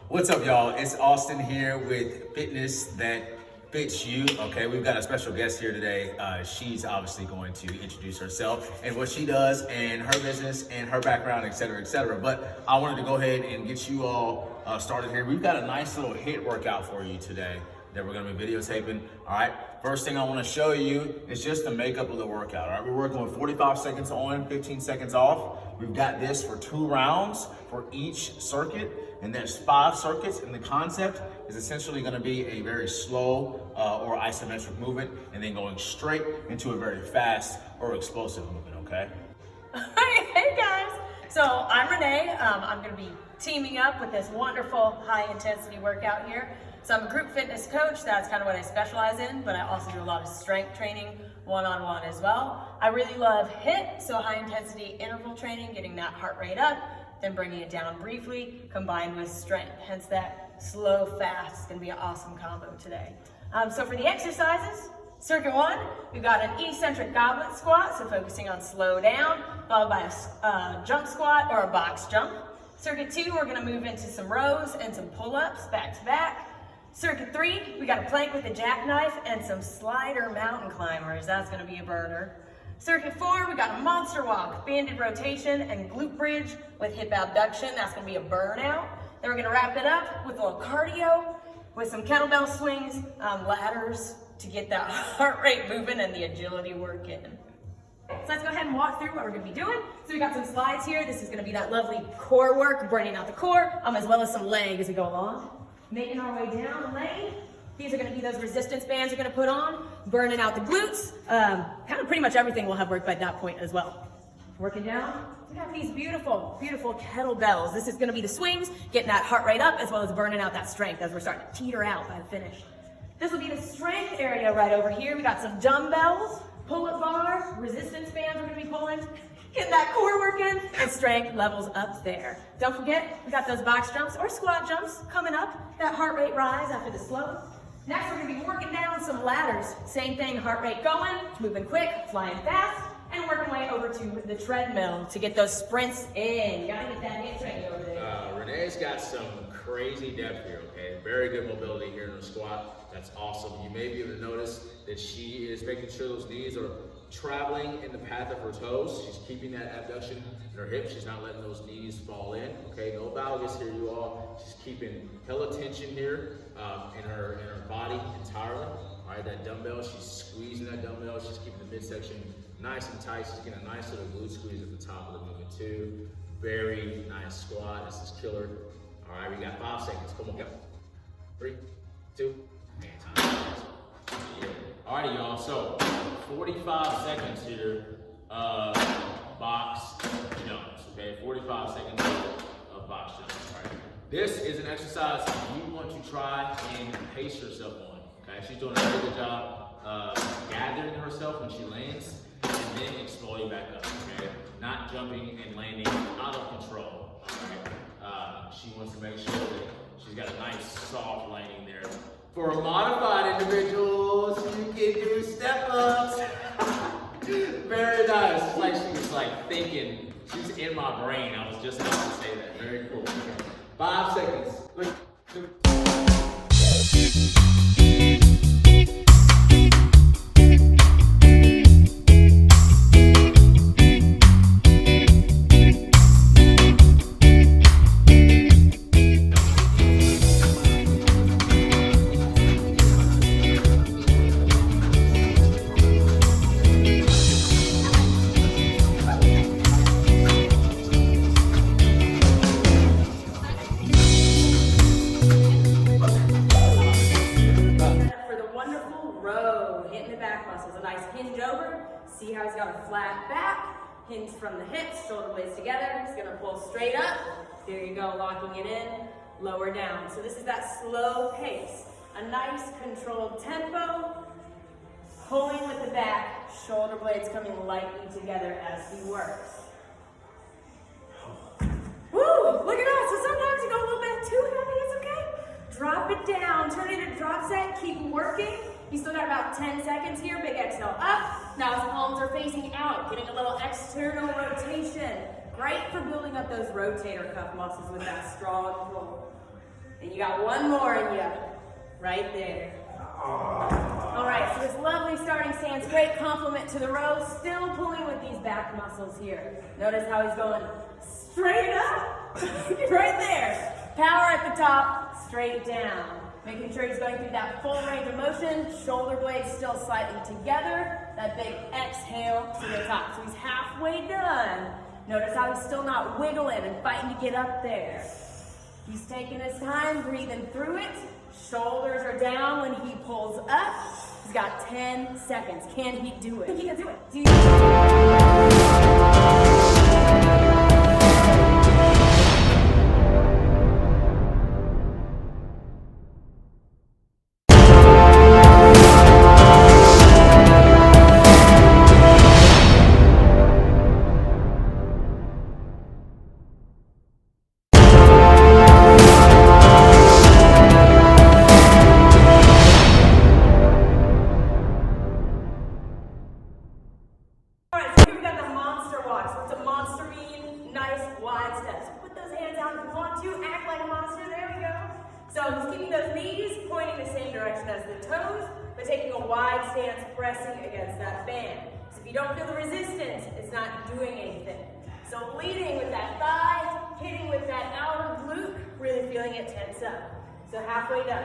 What's up, y'all? It's Austin here with Fitness That Fits You. Okay, we've got a special guest here today. She's obviously going to introduce herself and what she does and her business and her background, etc., etc. But I wanted to go ahead and get you all started here. We've got a nice little HIIT workout for you today that we're gonna be videotaping. All right, first thing I wanna show you is just the makeup of the workout. All right, we're working with 45 seconds on, 15 seconds off. We've got this for 2 rounds for each circuit, and there's 5 circuits, and the concept is essentially gonna be a very slow or isometric movement, and then going straight into a very fast or explosive movement, okay? Hey guys, so I'm Renee. I'm gonna be teaming up with this wonderful high intensity workout here. So I'm a group fitness coach, that's kind of what I specialize in, but I also do a lot of strength training one-on-one as well. I really love HIIT, so high intensity interval training, getting that heart rate up, then bringing it down briefly, combined with strength. Hence that slow, fast, it's gonna be an awesome combo today. So for the exercises, circuit 1, we've got an eccentric goblet squat, so focusing on slow down, followed by a jump squat or a box jump. Circuit 2, we're gonna move into some rows and some pull-ups back to back. Circuit 3, we got a plank with a jackknife and some slider mountain climbers. That's gonna be a burner. Circuit 4, we got a monster walk, banded rotation, and glute bridge with hip abduction. That's gonna be a burnout. Then we're gonna wrap it up with a little cardio, with some kettlebell swings, ladders to get that heart rate moving and the agility working. So let's go ahead and walk through what we're gonna be doing. So we got some slides here. This is gonna be that lovely core work, burning out the core, as well as some leg as we go along. Making our way down the lane. These are gonna be those resistance bands you're gonna put on, burning out the glutes. Kind of pretty much everything will have worked by that point as well. Working down, we got these beautiful, beautiful kettlebells. This is gonna be the swings, getting that heart rate up as well as burning out that strength as we're starting to teeter out by the finish. This will be the strength area right over here. We got some dumbbells, pull-up bars, resistance bands we're gonna be pulling. Getting that core working and strength levels up there. Don't forget, we got those box jumps or squat jumps coming up. That heart rate rise after the slow. Next, we're gonna be working down some ladders. Same thing, heart rate going, moving quick, flying fast, and working way over to the treadmill to get those sprints in. You gotta get that hip training over there. Renee's got some crazy depth here, okay? Very good mobility here in her squat. That's awesome. You may be able to notice that she is making sure those knees are traveling in the path of her toes. She's keeping that abduction in her hips. She's not letting those knees fall in, okay? No valgus here, you all. She's keeping hella tension here in her body entirely. All right, that dumbbell, she's squeezing that dumbbell. She's keeping the midsection nice and tight. She's getting a nice little glute squeeze at the top of the movement too. Very nice squat. This is killer. All right, we got 5 seconds. Come on. Yep. 3, 2, and time. Yeah. All right, y'all. So 45 seconds here. Box jumps. Okay, 45 seconds of box jumps. All right. This is an exercise you want to try and pace yourself on. Okay, she's doing a really good job gathering herself when she lands and then exploding back up. Okay, not jumping and landing out of control. All right. She wants to make sure that she's got a nice soft landing there. For modified individuals, you can do step-ups. Very nice. It's like she was like thinking, she's in my brain. I was just about to say that. Very cool. 5 seconds. 3, 2. See how he's got a flat back, hinge from the hips, shoulder blades together. He's gonna pull straight up. There you go, locking it in, lower down. So this is that slow pace, a nice controlled tempo, pulling with the back, shoulder blades coming lightly together as he works. Woo, look at that. So sometimes you go a little bit too heavy, it's okay. Drop it down, turn it into a drop set, keep working. You still got about 10 seconds here, big exhale up. Now his palms are facing out, getting a little external rotation. Great for building up those rotator cuff muscles with that strong pull. You got one more in you. Right there. All right, so this lovely starting stance, great compliment to the row, still pulling with these back muscles here. Notice how he's going straight up, right there. Power at the top, straight down. Making sure he's going through that full range of motion, shoulder blades still slightly together, that big exhale to the top. So he's halfway done. Notice how he's still not wiggling and fighting to get up there. He's taking his time, breathing through it. Shoulders are down when he pulls up. He's got 10 seconds. Can he do it? I think he can do it. So he's keeping those knees pointing the same direction as the toes, but taking a wide stance, pressing against that band. So if you don't feel the resistance, it's not doing anything. So leading with that thigh, hitting with that outer glute, really feeling it tense up. So halfway done.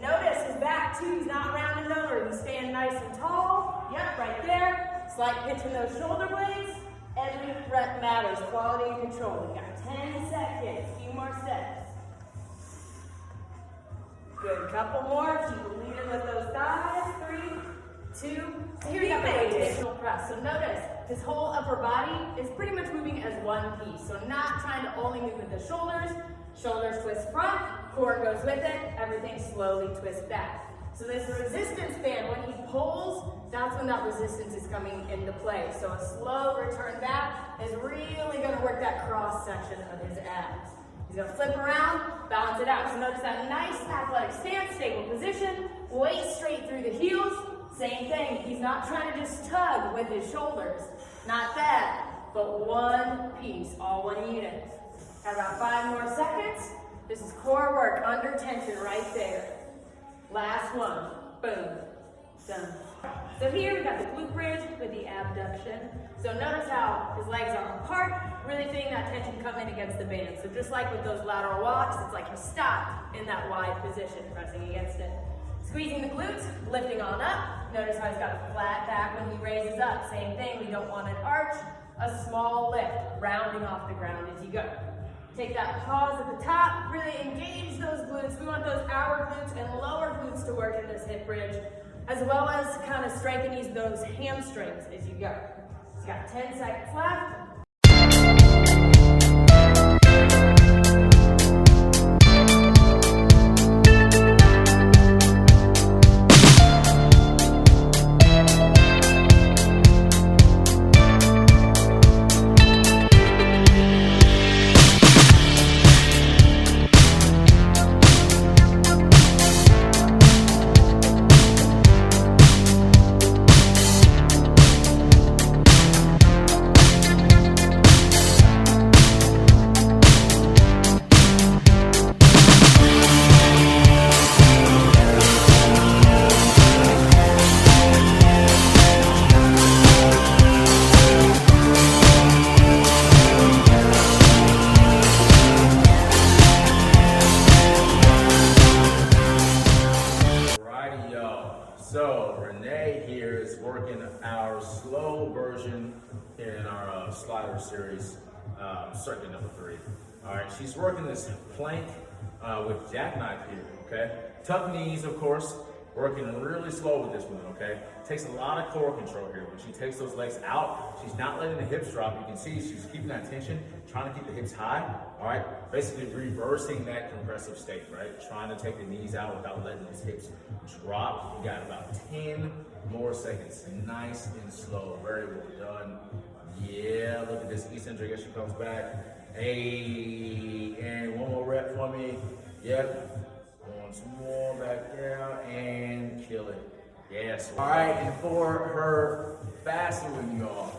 Notice his back too, he's not rounding over, he's staying nice and tall. Yep, right there. Slight pinch in those shoulder blades. Every rep matters, quality and control. We got 10 seconds, a few more steps. Good, couple more, keep leading with those thighs. 3, 2, so here you go, additional press. So notice, his whole upper body is pretty much moving as one piece. So not trying to only move with the shoulders. Shoulders twist front, core goes with it, everything slowly twists back. So this resistance band, when he pulls, that's when that resistance is coming into play. So a slow return back is really gonna work that cross section of his abs. He's gonna flip around, balance it out. So notice that nice athletic stance, stable position, weight straight through the heels. Same thing, he's not trying to just tug with his shoulders. Not that, but one piece, all one unit. Have about 5 more seconds. This is core work, under tension right there. Last one, boom, done. So here we've got the glute bridge with the abduction. So notice how his legs are apart, really feeling that tension come in against the band. So just like with those lateral walks, it's like he's stopped in that wide position, pressing against it. Squeezing the glutes, lifting on up. Notice how he's got a flat back when he raises up. Same thing, we don't want an arch. A small lift, rounding off the ground as you go. Take that pause at the top, really engage those glutes. We want those outer glutes and lower glutes to work in this hip bridge, as well as kind of strengthening those hamstrings as you go. He's got 10 seconds left. So Renae here is working our slow version in our slider series, circuit number 3. All right, she's working this plank with jackknife here, okay? Tuck knees, of course, working really slow with this one, okay? Takes a lot of core control here. When she takes those legs out, she's not letting the hips drop. You can see she's keeping that tension, trying to keep the hips high, all right? Basically reversing that compressive state, right? Trying to take the knees out without letting those hips drop. You got about 10 more seconds. Nice and slow, very well done. Yeah, look at this eccentric as she comes back. Hey, and one more rep for me. Yep. Some more back down and kill it. Yes. All right, and for her faster one, y'all,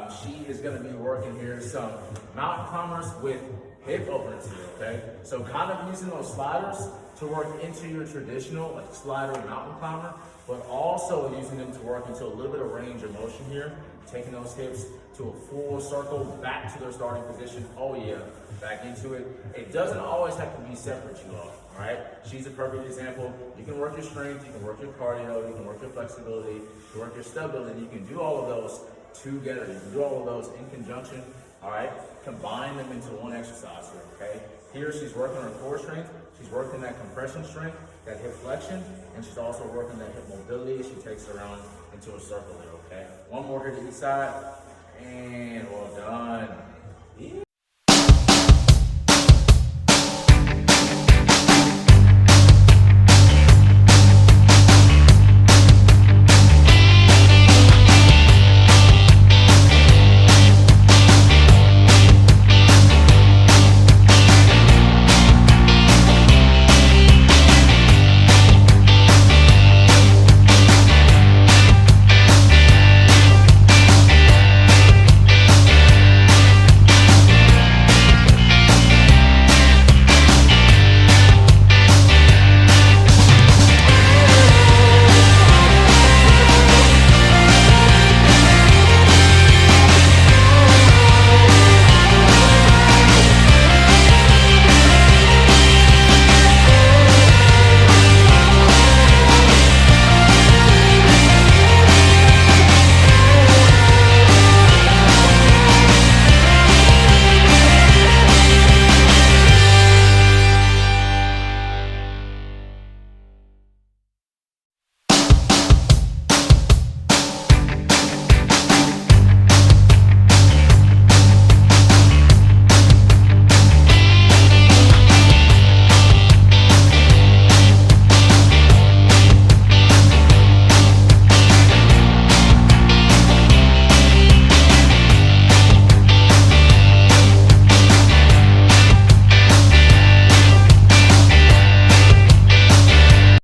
she is going to be working here some mountain climbers with hip openers here, okay? So kind of using those sliders to work into your traditional like slider mountain climber, but also using them to work into a little bit of range of motion here, taking those hips to a full circle, back to their starting position. Oh yeah, back into it. It doesn't always have to be separate, you all right? She's a perfect example. You can work your strength, you can work your cardio, you can work your flexibility, you can work your stability. You can do all of those together. You can do all of those in conjunction, all right? Combine them into one exercise here, okay? Here she's working her core strength, she's working that compression strength, that hip flexion, and she's also working that hip mobility as she takes it around into a circle there, okay? One more here to each side, and well done.